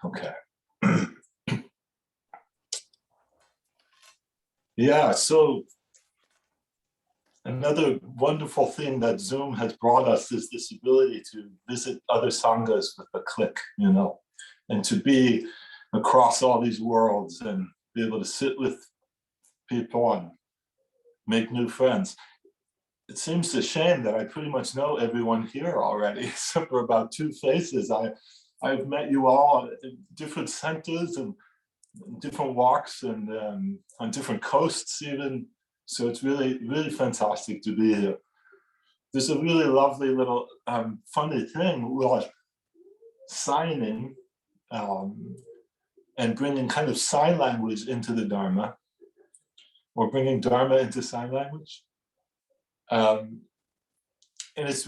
Okay. Yeah, so another wonderful thing that Zoom has brought us is this ability to visit other sanghas with a click, and to be across all these worlds and be able to sit with people and make new friends. It seems a shame that I pretty much know everyone here already, except for about two faces. I've met you all in different centers and different walks and on different coasts even. So it's really, really fantastic to be here. There's a really lovely little funny thing with signing and bringing kind of sign language into the Dharma, or bringing Dharma into sign language. And it's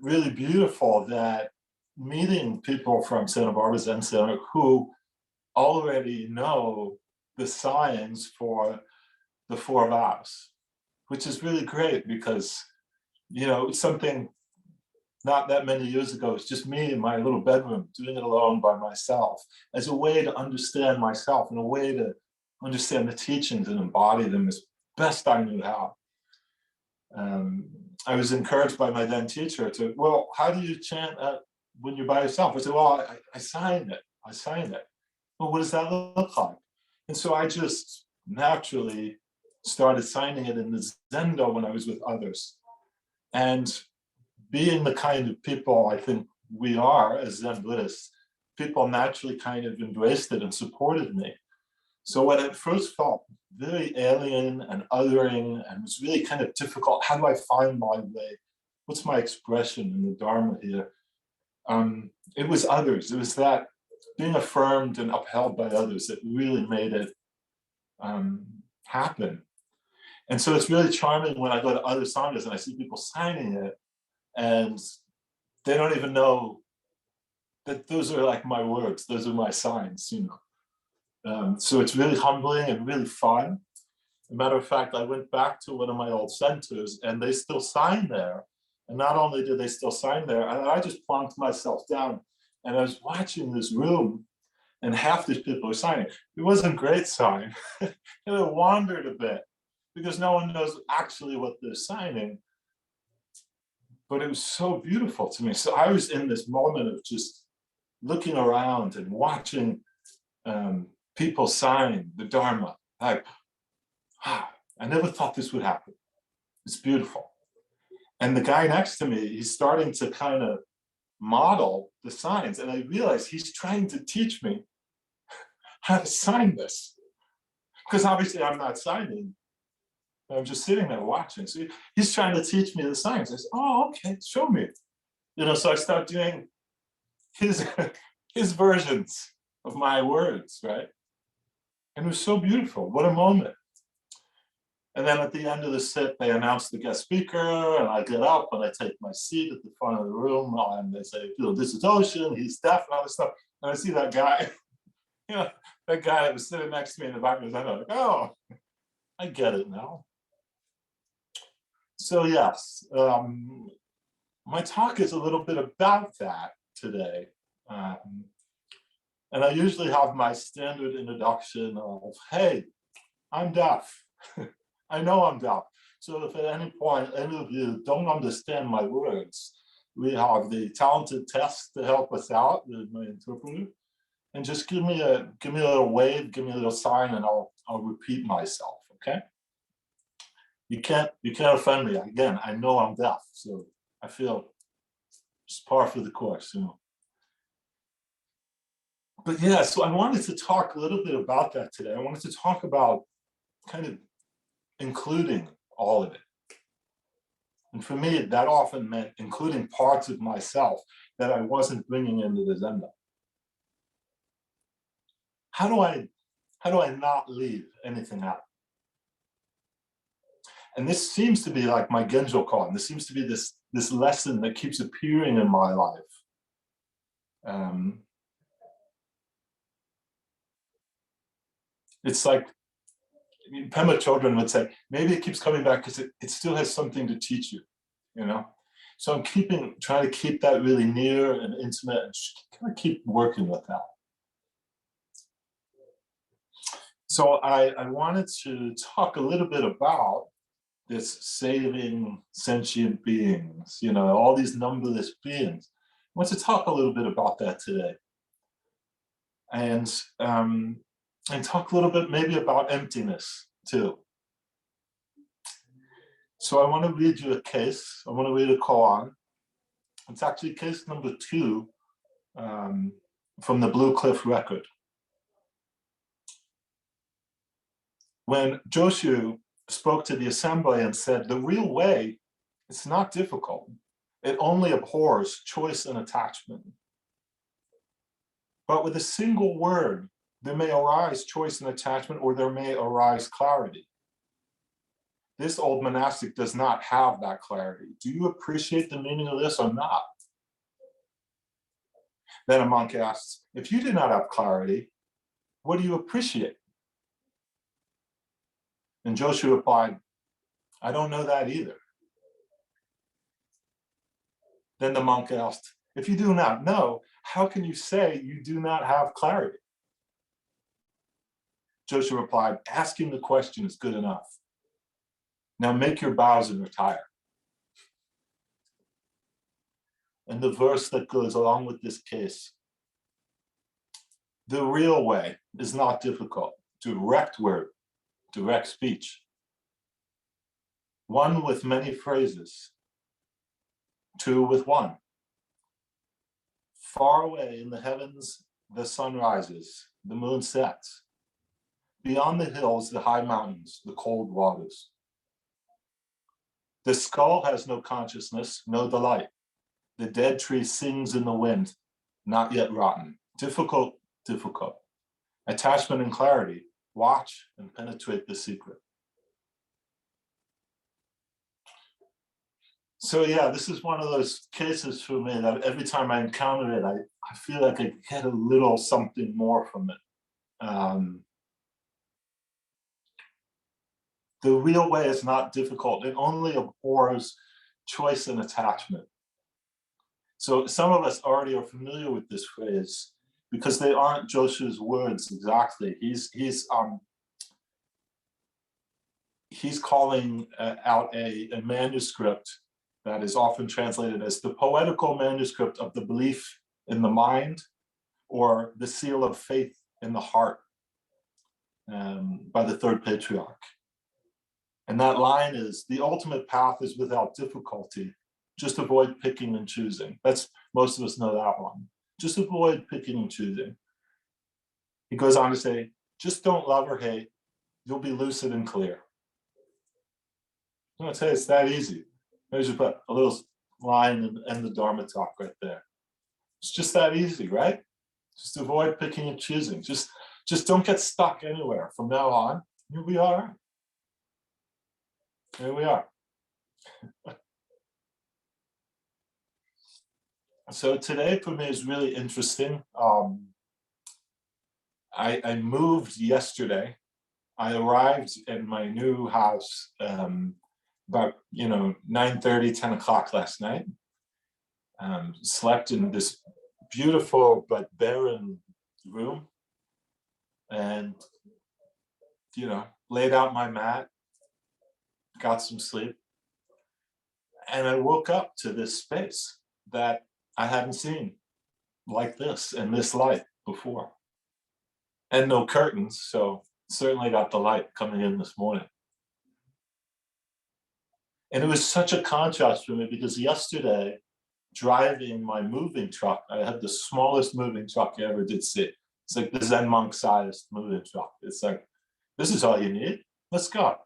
really beautiful that meeting people from Santa Barbara Zen Center who already know the signs for the four vows, which is really great because, it's something not that many years ago, it's just me in my little bedroom doing it alone by myself as a way to understand myself and a way to understand the teachings and embody them as best I knew how. I was encouraged by my then teacher to, well, how do you chant when you're by yourself? I said, well, I sign it. I sign it. Well, what does that look like? And so I just naturally started signing it in the Zendo when I was with others. And being the kind of people I think we are as Zen Buddhists, people naturally kind of embraced it and supported me. So what at first felt very alien and othering and was really kind of difficult, how do I find my way? What's my expression in the Dharma here? It was others. It was that being affirmed and upheld by others that really made it happen. And so it's really charming when I go to other sanghas and I see people signing it and they don't even know that those are like my words, those are my signs, So it's really humbling and really fun. As a matter of fact, I went back to one of my old centers and they still sign there. And not only did they still sign there, I just plonked myself down and I was watching this room and half these people are signing. It wasn't a great sign. And it wandered a bit because no one knows actually what they're signing. But it was so beautiful to me. So I was in this moment of just looking around and watching people sign the Dharma. Like, I never thought this would happen. It's beautiful. And the guy next to me, he's starting to kind of model the signs. And I realized he's trying to teach me how to sign this. Because obviously I'm not signing. I'm just sitting there watching. So he's trying to teach me the signs. I said, oh, okay, show me. So I start doing his versions of my words, right? And it was so beautiful. What a moment. And then at the end of the sit, they announce the guest speaker, and I get up and I take my seat at the front of the room, and they say, this is Ōshin, he's deaf, and all this stuff. And I see that guy, that guy that was sitting next to me in the back of his head. I'm like, oh, I get it now. So yes, my talk is a little bit about that today. And I usually have my standard introduction of, hey, I'm deaf. I know I'm deaf. So if at any point any of you don't understand my words, we have the talented test to help us out with my interpreter. And just give me a little wave, give me a little sign, and I'll repeat myself, okay? You can't offend me. Again, I know I'm deaf, so I feel it's par for the course, But yeah, so I wanted to talk a little bit about that today. I wanted to talk about kind of including all of it. And for me, that often meant including parts of myself that I wasn't bringing into the Zendo. How do I not leave anything out? And this seems to be like my Genjo Kon. This seems to be this lesson that keeps appearing in my life. It's like Pema children would say, maybe it keeps coming back because it still has something to teach you, So I'm trying to keep that really near and intimate and kind of keep working with that. So I wanted to talk a little bit about this saving sentient beings, all these numberless beings. I want to talk a little bit about that today. And talk a little bit maybe about emptiness too. So I want to read you a case. I want to read a koan. It's actually case number 2 from the Blue Cliff record. When Joshu spoke to the assembly and said, the real way, it's not difficult. It only abhors choice and attachment. But with a single word, there may arise choice and attachment, or there may arise clarity. This old monastic does not have that clarity. Do you appreciate the meaning of this or not? Then a monk asks, if you do not have clarity, what do you appreciate? And Joshu replied, I don't know that either. Then the monk asked, if you do not know, how can you say you do not have clarity? Joshu replied, asking the question is good enough. Now make your bows and retire. And the verse that goes along with this case, the real way is not difficult. Direct word, direct speech. One with many phrases, two with one. Far away in the heavens, the sun rises, the moon sets. Beyond the hills, the high mountains, the cold waters. The skull has no consciousness, no delight. The dead tree sings in the wind, not yet rotten. Difficult, difficult. Attachment and clarity, watch and penetrate the secret. So yeah, this is one of those cases for me that every time I encounter it, I feel like I get a little something more from it. The real way is not difficult. It only abhors choice and attachment. So some of us already are familiar with this phrase because they aren't Joshu's words exactly. He's calling out a manuscript that is often translated as the poetical manuscript of the belief in the mind, or the seal of faith in the heart, by the third patriarch. And that line is, the ultimate path is without difficulty. Just avoid picking and choosing. Most of us know that one. Just avoid picking and choosing. He goes on to say, just don't love or hate. You'll be lucid and clear. I'm going to say it's that easy. There's just put a little line and the Dharma talk right there. It's just that easy, right? Just avoid picking and choosing. Just don't get stuck anywhere. From now on, you'll be all right. Here we are. So today for me is really interesting. I moved yesterday. I arrived in my new house about 9:30, 10 o'clock last night. Slept in this beautiful but barren room, and laid out my mat, got some sleep, and I woke up to this space that I hadn't seen like this in this light before. And no curtains, so certainly got the light coming in this morning. And it was such a contrast for me because yesterday, driving my moving truck, I had the smallest moving truck you ever did see. It's like the Zen monk sized moving truck. It's like, this is all you need, let's go.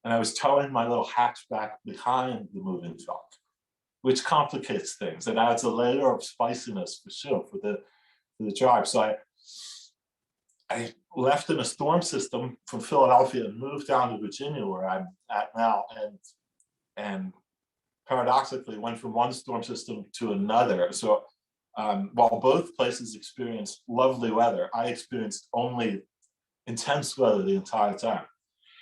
And I was towing my little hatchback behind the moving truck, which complicates things. It adds a layer of spiciness for sure for the drive. So I left in a storm system from Philadelphia and moved down to Virginia, where I'm at now, and paradoxically went from one storm system to another. So while both places experienced lovely weather, I experienced only intense weather the entire time.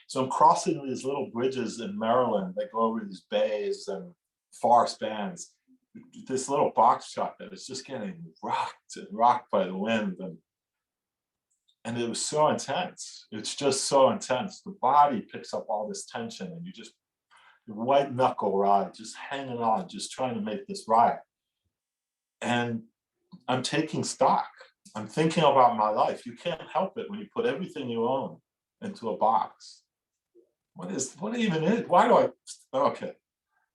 So I'm crossing these little bridges in Maryland that go over these bays and far spans. This little box truck that is just getting rocked by the wind. And And it was so intense. It's just so intense. The body picks up all this tension, and you just white knuckle ride, just hanging on, just trying to make this ride. And I'm taking stock. I'm thinking about my life. You can't help it when you put everything you own into a box. What even is? Why do I? Okay.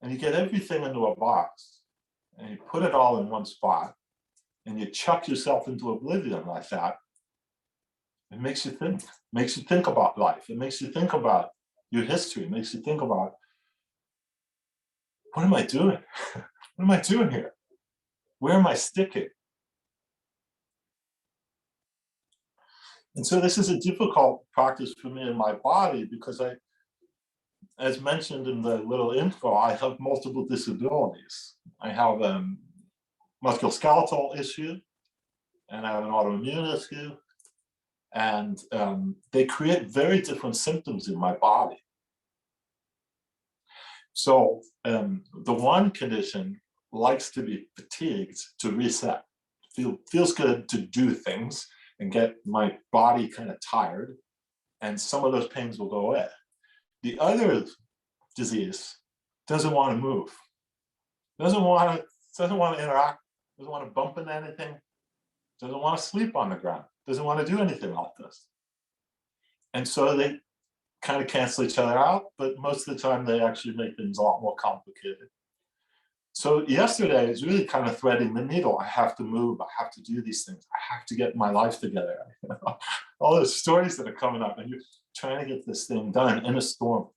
And you get everything into a box, and you put it all in one spot, and you chuck yourself into oblivion like that. It makes you think. Makes you think about life. It makes you think about your history. It makes you think about, what am I doing? What am I doing here? Where am I sticking? And so this is a difficult practice for me in my body, because as mentioned in the little intro, I have multiple disabilities. I have a musculoskeletal issue, and I have an autoimmune issue, and they create very different symptoms in my body. So the one condition likes to be fatigued to reset. Feels good to do things and get my body kind of tired, and some of those pains will go away. The other disease doesn't want to move, doesn't want to interact, doesn't want to bump into anything, doesn't want to sleep on the ground, doesn't want to do anything like this. And so they kind of cancel each other out, but most of the time they actually make things a lot more complicated. So yesterday is really kind of threading the needle. I have to move, I have to do these things, I have to get my life together. All those stories that are coming up, and you're trying to get this thing done in a storm.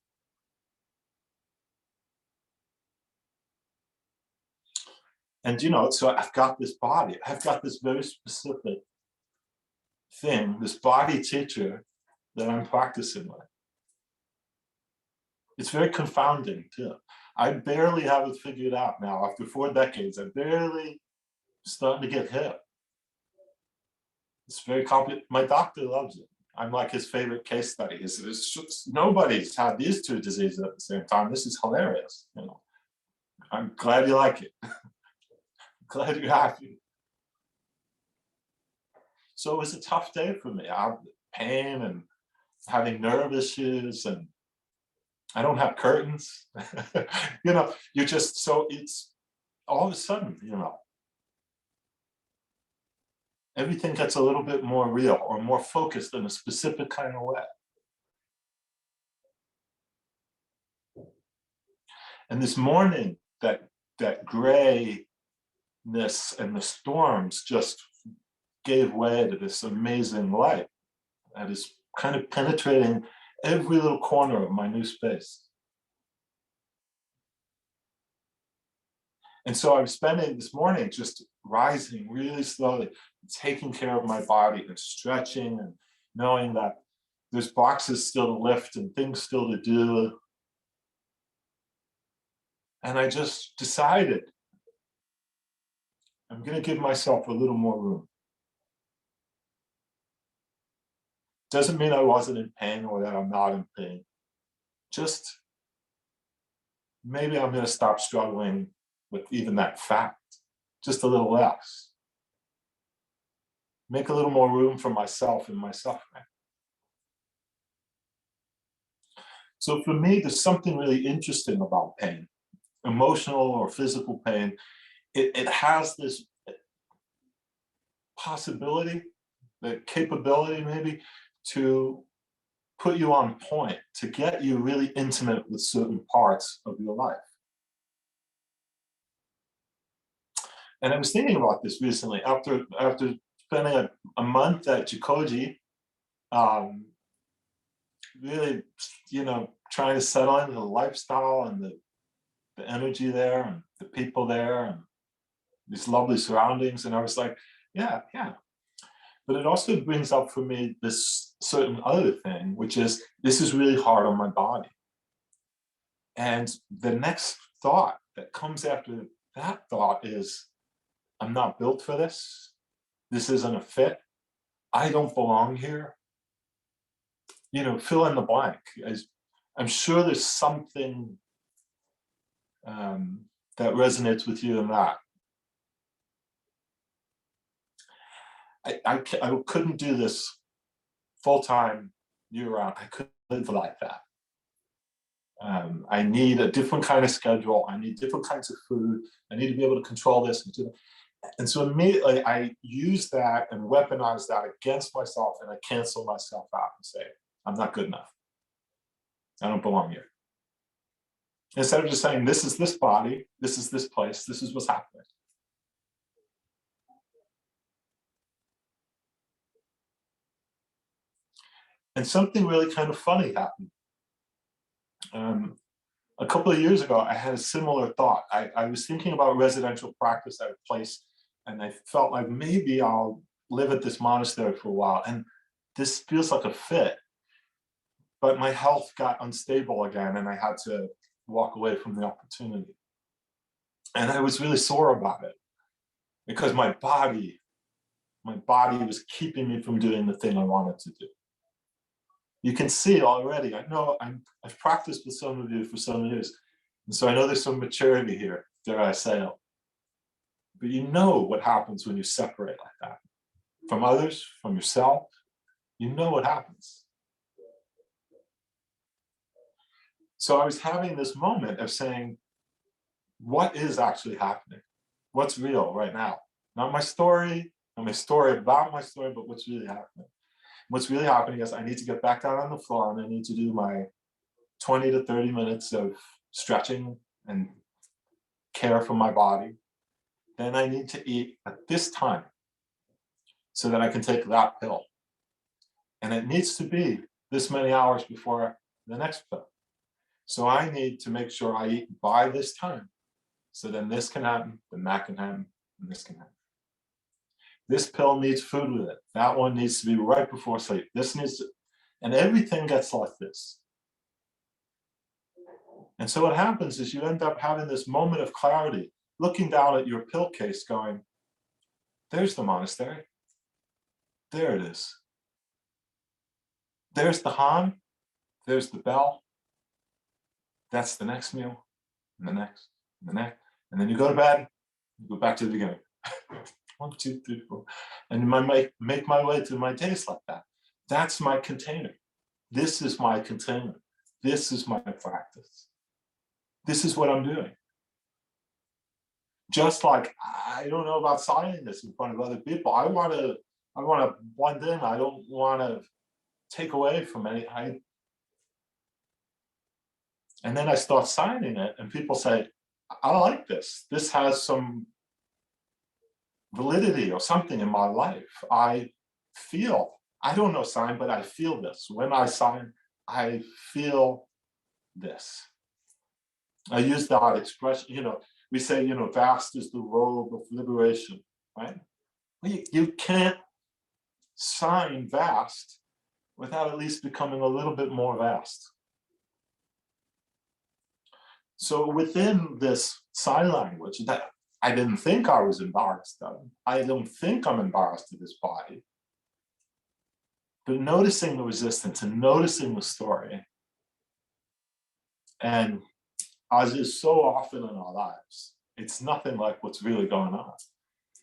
And so I've got this body, I've got this very specific thing, this body teacher that I'm practicing with. It's very confounding too. I barely have it figured out now. After 4 decades, I'm barely starting to get hip. It's very complicated. My doctor loves it. I'm like his favorite case study. It's just, nobody's had these two diseases at the same time. This is hilarious. I'm glad you like it. Glad you're happy. So it was a tough day for me. I have pain and having nerve issues, and I don't have curtains. You're just, so it's all of a sudden, everything gets a little bit more real or more focused in a specific kind of way. And this morning, that grayness and the storms just gave way to this amazing light that is kind of penetrating every little corner of my new space. And so I'm spending this morning just rising really slowly, taking care of my body and stretching, and knowing that there's boxes still to lift and things still to do. And I just decided I'm going to give myself a little more room. Doesn't mean I wasn't in pain or that I'm not in pain. Just maybe I'm going to stop struggling with even that fact, just a little less. Make a little more room for myself and my suffering. So for me, there's something really interesting about pain, emotional or physical pain. It has this possibility, the capability maybe, to put you on point, to get you really intimate with certain parts of your life. And I was thinking about this recently after spending a month at Jikoji, really, trying to settle into the lifestyle and the energy there and the people there and these lovely surroundings. And I was like, yeah. But it also brings up for me this certain other thing, which is, this is really hard on my body. And the next thought that comes after that thought is, I'm not built for this. This isn't a fit. I don't belong here. Fill in the blank. I'm sure there's something that resonates with you in that. I couldn't do this full-time, year-round. I couldn't live like that. I need a different kind of schedule. I need different kinds of food. I need to be able to control this and do that. And so immediately I use that and weaponize that against myself, and I cancel myself out and say, I'm not good enough. I don't belong here. Instead of just saying, this is this body, this is this place, this is what's happening. And something really kind of funny happened. A couple of years ago, I had a similar thought. I was thinking about residential practice at a place, and I felt like maybe I'll live at this monastery for a while. And this feels like a fit. But my health got unstable again, and I had to walk away from the opportunity. And I was really sore about it because my body was keeping me from doing the thing I wanted to do. You can see already, I know I've practiced with some of you for some years, and so I know there's some maturity here, dare I say it. But you know what happens when you separate like that. From others, from yourself, you know what happens. So I was having this moment of saying, what is actually happening? What's real right now? Not my story, not my story about my story, but what's really happening. What's really happening is I need to get back down on the floor, and I need to do my 20 to 30 minutes of stretching and care for my body. Then I need to eat at this time so that I can take that pill. And it needs to be this many hours before the next pill. So I need to make sure I eat by this time. So then this can happen, then that can happen, and this can happen. This pill needs food with it. That one needs to be right before sleep. This needs to, and everything gets like this. And so what happens is you end up having this moment of clarity, looking down at your pill case going, there's the monastery. There it is. There's the Han. There's the bell. That's the next meal, and the next, and the next. And then you go to bed, you go back to the beginning. 1, 2, 3, 4. And make my way to my days like that. That's my container. This is my container. This is my practice. This is what I'm doing. Just like I don't know about signing this in front of other people. I want to blend in. I don't want to take away from any. And then I start signing it, and people say, I like this. This has some validity or something in my life. I don't know sign, but I feel this. When I sign, I feel this. I use that expression, we say, vast is the robe of liberation, right? You can't sign vast without at least becoming a little bit more vast. So within this sign language that I didn't think I was embarrassed of, I don't think I'm embarrassed of this body, but noticing the resistance and noticing the story, and as is so often in our lives, it's nothing like what's really going on.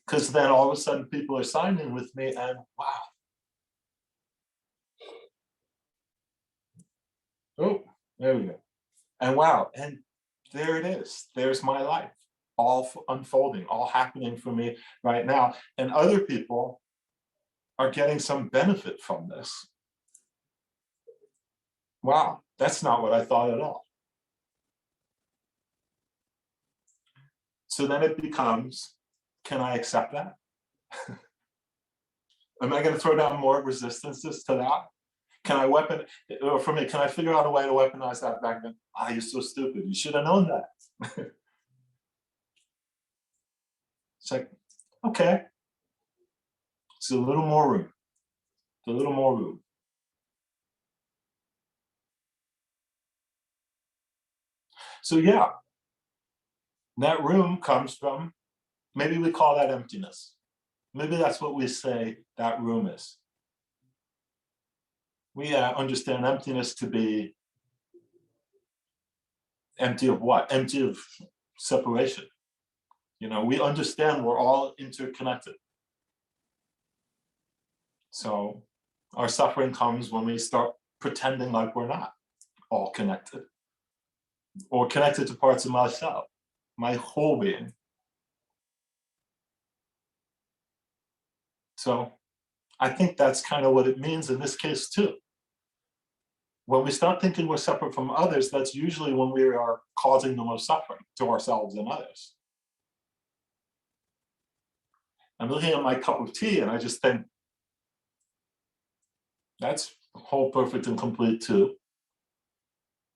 Because then all of a sudden people are signing with me, and wow. Oh, there we go. And wow, and there it is. There's my life, all unfolding, all happening for me right now. And other people are getting some benefit from this. Wow, that's not what I thought at all. So then it becomes, can I accept that? Am I going to throw down more resistances to that? Can I figure out a way to weaponize that back then? You're so stupid. You should have known that. It's like, okay. It's a little more room. It's a little more room. So yeah, that room comes from, maybe we call that emptiness. Maybe that's what we say that room is. We understand emptiness to be empty of what? Empty of separation. We understand we're all interconnected. So Our suffering comes when we start pretending like we're not all connected, or connected to parts of myself, my whole being. So I think that's kind of what it means in this case too. When we start thinking we're separate from others, that's usually when we are causing the most suffering to ourselves and others. I'm looking at my cup of tea and I just think, that's whole, perfect, and complete too.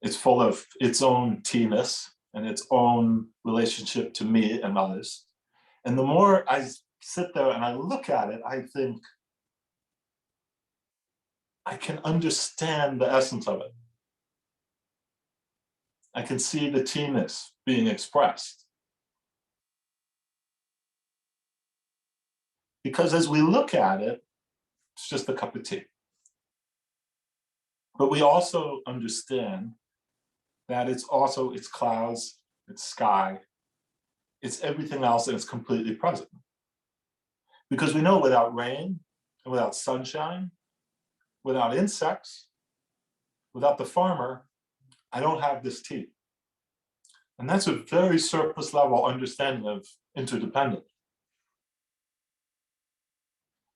It's full of its own tea-ness and its own relationship to me and others. And the more I sit there and I look at it, I think I can understand the essence of it. I can see the tea-ness being expressed. Because as we look at it, it's just a cup of tea. But we also understand that it's also, it's clouds, it's sky, it's everything else, and it's completely present. Because we know without rain, and without sunshine, without insects, without the farmer, I don't have this tea. And that's a very surface level understanding of interdependence.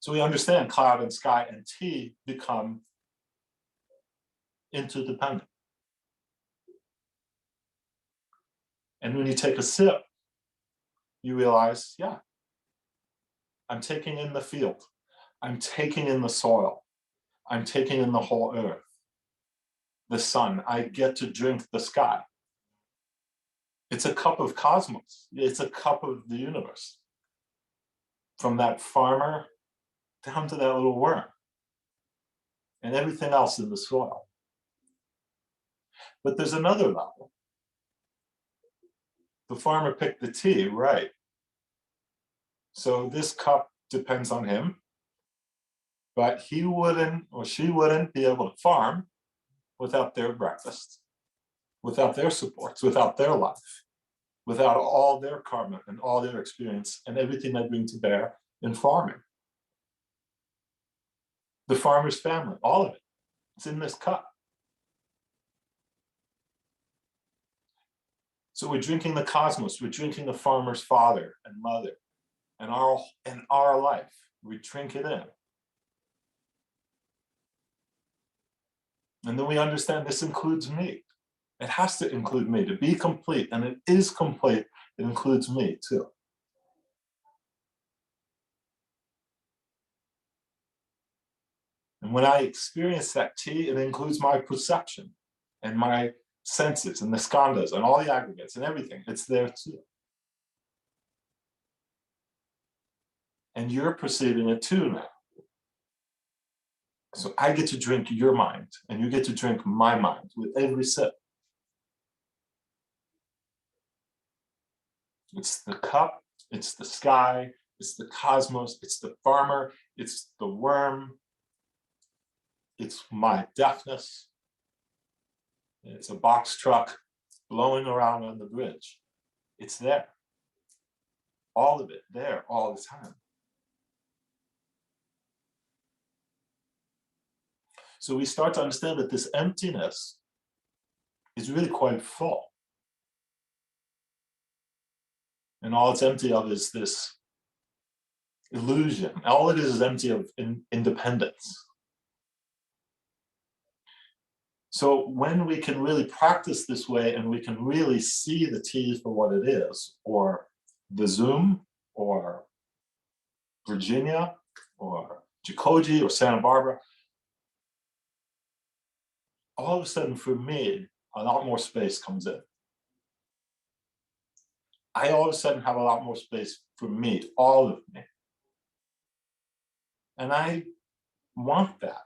So we understand cloud and sky and tea become interdependent. And when you take a sip, you realize, yeah, I'm taking in the field. I'm taking in the soil. I'm taking in the whole earth, the sun. I get to drink the sky. It's a cup of cosmos. It's a cup of the universe. From that farmer down to that little worm and everything else in the soil. But there's another level. The farmer picked the tea, right? So this cup depends on him, but he wouldn't or she wouldn't be able to farm without their breakfast, without their supports, without their life, without all their karma and all their experience and everything they bring to bear in farming. The farmer's family, all of it, it's in this cup. So we're drinking the cosmos, we're drinking the farmer's father and mother and our life. We drink it in. And then we understand this includes me. It has to include me to be complete, and it is complete. It includes me too. And when I experience that tea, it includes my perception and my senses and the skandhas and all the aggregates and everything. It's there too. And you're perceiving it too now. So I get to drink your mind, and you get to drink my mind with every sip. It's the cup, it's the sky, it's the cosmos, it's the farmer, it's the worm, it's my deafness, it's a box truck blowing around on the bridge. It's there. All of it there all the time. So we start to understand that this emptiness is really quite full. And all it's empty of is this illusion. All it is empty of independence. So when we can really practice this way and we can really see the tea for what it is, or the Zoom, or Virginia, or Jikoji, or Santa Barbara, all of a sudden for me, a lot more space comes in. I all of a sudden have a lot more space for me, all of me. And I want that.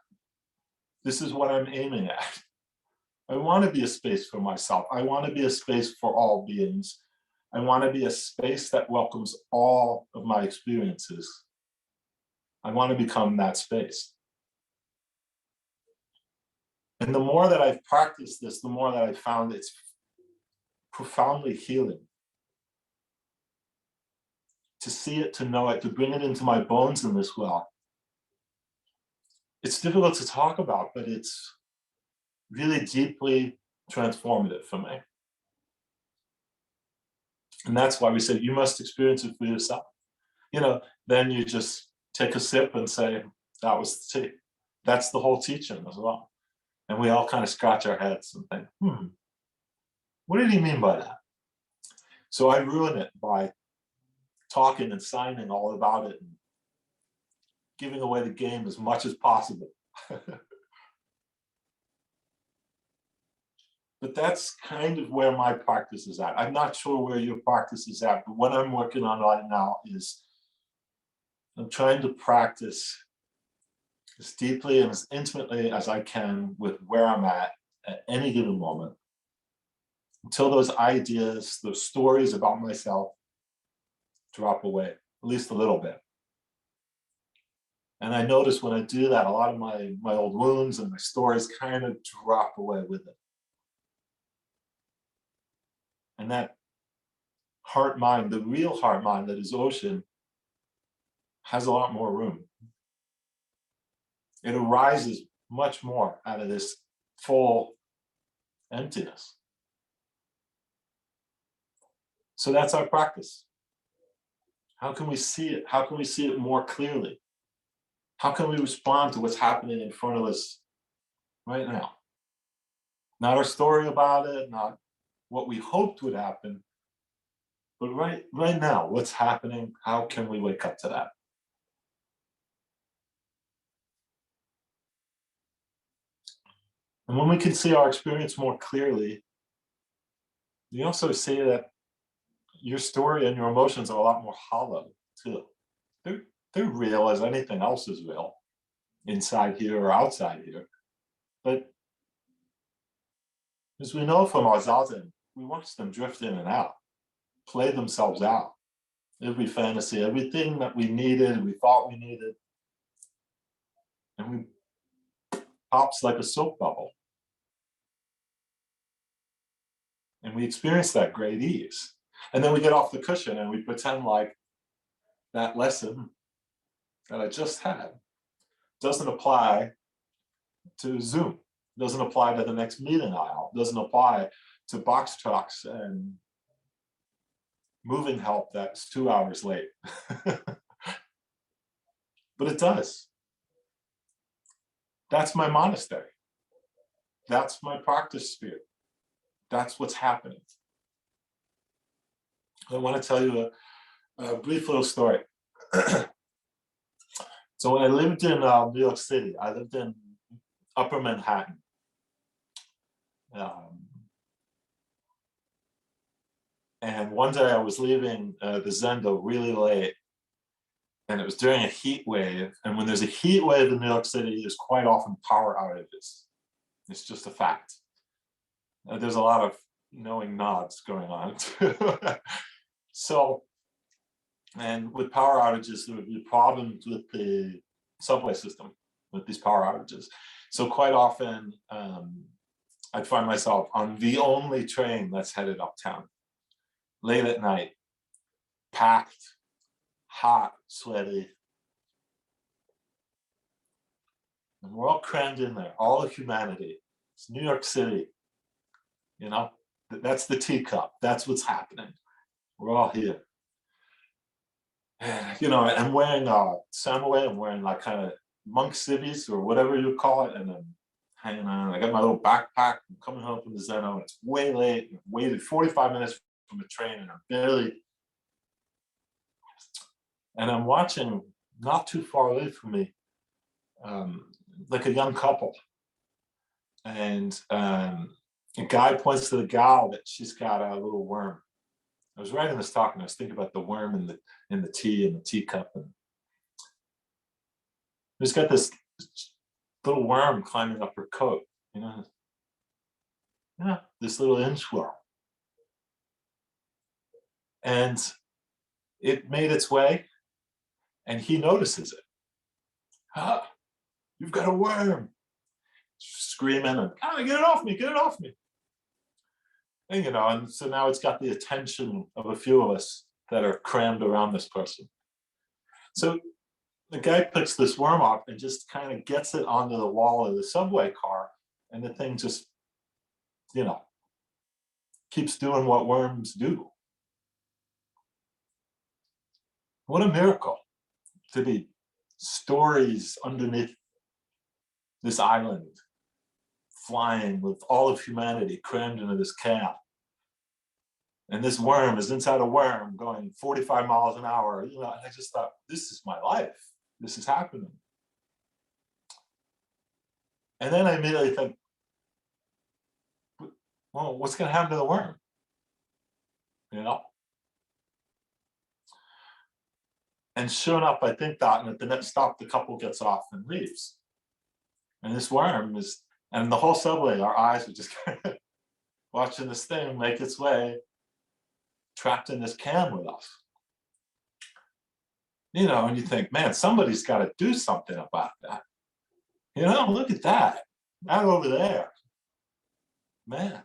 This is what I'm aiming at. I want to be a space for myself. I want to be a space for all beings. I want to be a space that welcomes all of my experiences. I want to become that space. And the more that I've practiced this, the more that I've found it's profoundly healing. To see it, to know it, to bring it into my bones in this well. it's difficult to talk about, but it's really deeply transformative for me. And that's why we say you must experience it for yourself. Then you just take a sip and say, that was the tea. That's the whole teaching as well. And we all kind of scratch our heads and think, what did he mean by that? So I ruin it by talking and signing all about it and giving away the game as much as possible. But that's kind of where my practice is at. I'm not sure where your practice is at, but what I'm working on right now is I'm trying to practice as deeply and as intimately as I can with where I'm at any given moment, until those ideas, those stories about myself drop away, at least a little bit. And I notice when I do that, a lot of my old wounds and my stories kind of drop away with it. And that heart mind, the real heart mind that is Ōshin, has a lot more room. It arises much more out of this full emptiness. So that's our practice. How can we see it? How can we see it more clearly? How can we respond to what's happening in front of us right now? Not our story about it, not what we hoped would happen, but right now, what's happening? How can we wake up to that? And when we can see our experience more clearly, you also see that your story and your emotions are a lot more hollow too. They're real as anything else is real, inside here or outside here. But as we know from our zazen, we watch them drift in and out, play themselves out. Every fantasy, everything that we needed, we thought we needed, and we pops like a soap bubble. And we experience that great ease. And then we get off the cushion and we pretend like that lesson that I just had doesn't apply to Zoom, doesn't apply to the next meeting aisle, doesn't apply to box trucks and moving help that's 2 hours late. But it does. That's my monastery. That's my practice sphere. That's what's happening. I want to tell you a brief little story. So when I lived in New York City, I lived in Upper Manhattan. And one day I was leaving the Zendo really late, and it was during a heat wave. And when there's a heat wave in New York City, there's quite often power outages. It's just a fact. There's a lot of knowing nods going on. So, and with power outages, there would be problems with the subway system with these power outages. So quite often, I'd find myself on the only train that's headed uptown, late at night, packed, hot, sweaty. And we're all crammed in there, all of humanity. It's New York City, that's the teacup. That's what's happening. We're all here. And, I'm wearing samurai, I'm wearing like kind of monk civvies or whatever you call it, and I'm hanging on. I got my little backpack. I'm coming home from the Zeno. It's way late. I waited 45 minutes from a train, and I'm barely. And I'm watching, not too far away from me, like a young couple. And a guy points to the gal that she's got a little worm. I was writing this talk and I was thinking about the worm in the tea and the teacup. And she's got this little worm climbing up her coat, this little inchworm. And it made its way, and he notices it. You've got a worm. Screaming and get it off me, get it off me. And and so now it's got the attention of a few of us that are crammed around this person. So the guy picks this worm up and just kind of gets it onto the wall of the subway car, and the thing just, you know, keeps doing what worms do. What a miracle to be stories underneath this island, flying with all of humanity crammed into this cab. And this worm is inside a worm going 45 miles an hour. You know, and I just thought, this is my life. This is happening. And then I immediately think, well, what's going to happen to the worm? You know? And sure enough, I think that, and at the next stop, the couple gets off and leaves. And this worm is, and the whole subway, our eyes are just kind of watching this thing make its way, trapped in this can with us. You know, and you think, man, somebody's got to do something about that. You know, look at that, that over there. Man.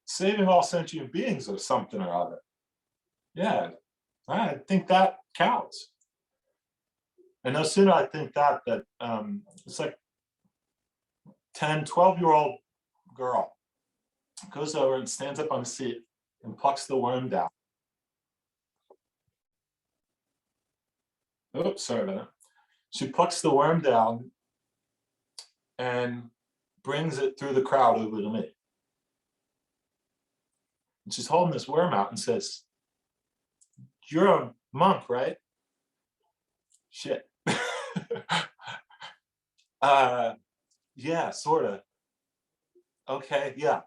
Saving all sentient beings or something or other. Yeah, I think that counts. And no sooner I think that it's like 10, 12-year-old girl goes over and stands up on the seat and plucks the worm down. Oops, sorry about that. She plucks the worm down and brings it through the crowd over to me. And she's holding this worm out and says, "You're a monk, right?" Shit. Yeah, sort of. Okay, yeah.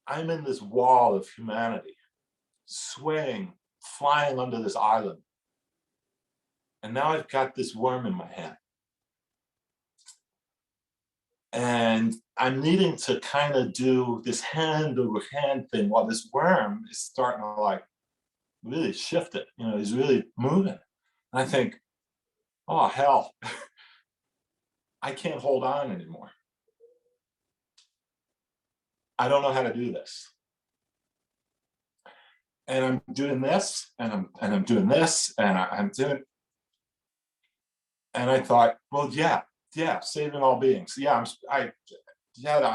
I'm in this wall of humanity, swaying, flying under this island. And now I've got this worm in my hand. And I'm needing to kind of do this hand over hand thing while this worm is starting to like really shift it. You know, he's really moving. And I think, oh, hell, I can't hold on anymore. I don't know how to do this. And I'm doing this, and I'm doing this, and I'm doing. And I thought, well, yeah, saving all beings. Yeah, I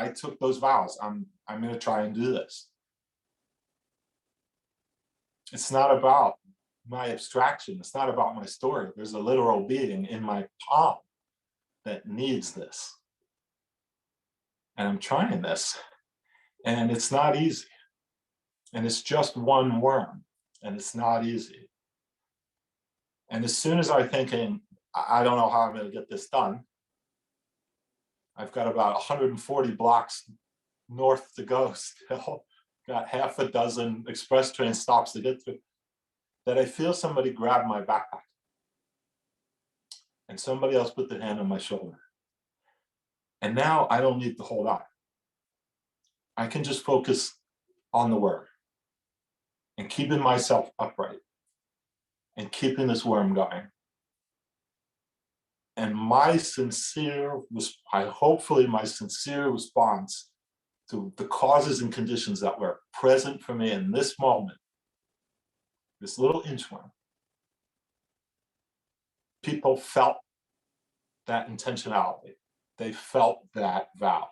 took those vows. I'm going to try and do this. It's not about my abstraction. It's not about my story. There's a literal being in my palm that needs this. And I'm trying this. And it's not easy. And it's just one worm. And it's not easy. And as soon as I'm thinking, I don't know how I'm going to get this done, I've got about 140 blocks north to go still, got half a dozen express train stops to get through, that I feel somebody grab my backpack. And somebody else put their hand on my shoulder. And now I don't need to hold on. I can just focus on the worm and keeping myself upright and keeping this worm going. And hopefully my sincere response to the causes and conditions that were present for me in this moment, this little inchworm, people felt that intentionality. They felt that vow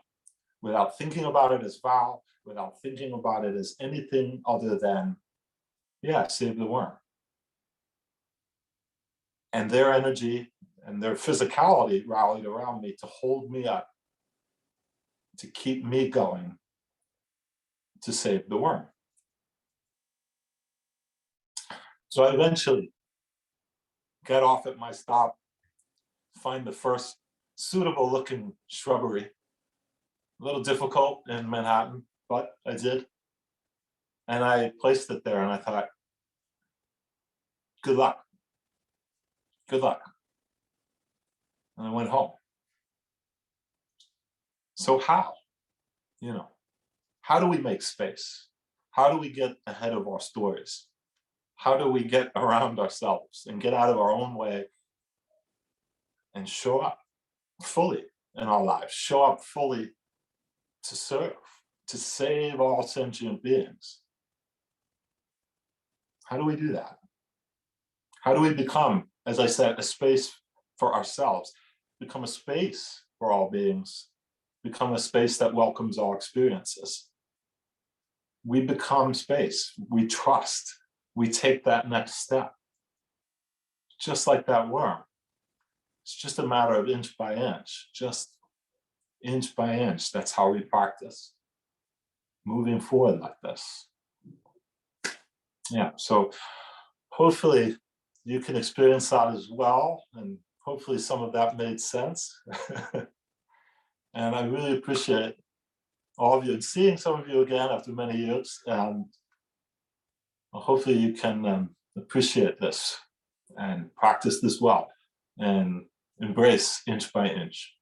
without thinking about it as vow, without thinking about it as anything other than, yeah, save the worm. And their energy and their physicality rallied around me to hold me up, to keep me going, to save the worm. So I eventually got off at my stop, find the first suitable looking shrubbery. A little difficult in Manhattan, but I did. And I placed it there and I thought, good luck. Good luck. And I went home. So how? You know, how do we make space? How do we get ahead of our stories? How do we get around ourselves and get out of our own way and show up fully in our lives, show up fully to serve, to save all sentient beings? How do we do that? How do we become, as I said, a space for ourselves, become a space for all beings, become a space that welcomes all experiences? We become space, we trust, we take that next step. Just like that worm. It's just a matter of inch by inch, just inch by inch. That's how we practice. Moving forward like this. Yeah, so hopefully you can experience that as well, and hopefully some of that made sense. And I really appreciate all of you and seeing some of you again after many years. And hopefully you can appreciate this and practice this well and embrace inch by inch.